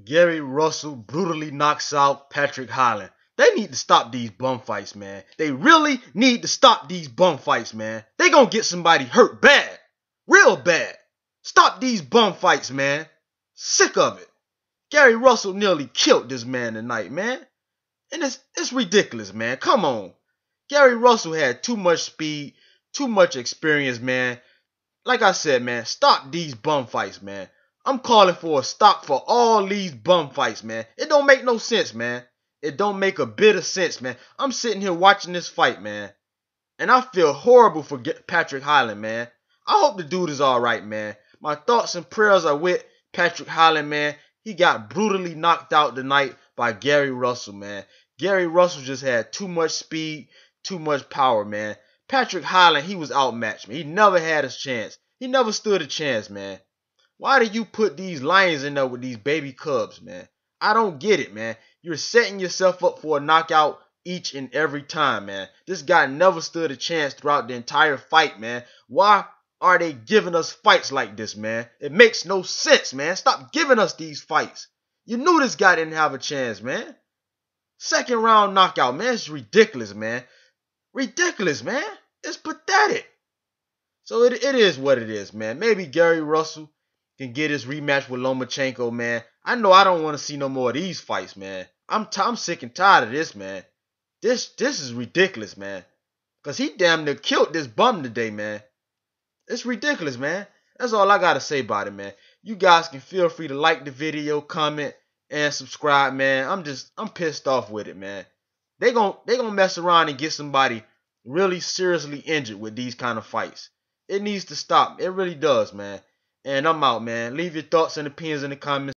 Gary Russell brutally knocks out Patrick Holland. They need to stop these bum fights, man. They really need to stop these bum fights, man. They gonna get somebody hurt bad. Real bad. Stop these bum fights, man. Sick of it. Gary Russell nearly killed this man tonight, man. And it's ridiculous, man. Come on. Gary Russell had too much speed, too much experience, man. Like I said, man, stop these bum fights, man. I'm calling for a stop for all these bum fights, man. It don't make no sense, man. It don't make a bit of sense, man. I'm sitting here watching this fight, man. And I feel horrible for Patrick Holland, man. I hope the dude is alright, man. My thoughts and prayers are with Patrick Holland, man. He got brutally knocked out tonight by Gary Russell, man. Gary Russell just had too much speed, too much power, man. Patrick Holland, he was outmatched, man. He never had a chance. He never stood a chance, man. Why do you put these lions in there with these baby cubs, man? I don't get it, man. You're setting yourself up for a knockout each and every time, man. This guy never stood a chance throughout the entire fight, man. Why are they giving us fights like this, man? It makes no sense, man. Stop giving us these fights. You knew this guy didn't have a chance, man. Second round knockout, man. It's ridiculous, man. Ridiculous, man. It's pathetic. So it is what it is, man. Maybe Gary Russell can get his rematch with Lomachenko, man. I know I don't want to see no more of these fights, man. I'm sick and tired of this, man. This is ridiculous, man. Because he damn near killed this bum today, man. It's ridiculous, man. That's all I got to say about it, man. You guys can feel free to like the video, comment, and subscribe, man. I'm pissed off with it, man. They gonna mess around and get somebody really seriously injured with these kind of fights. It needs to stop. It really does, man. And I'm out, man. Leave your thoughts and opinions in the comments.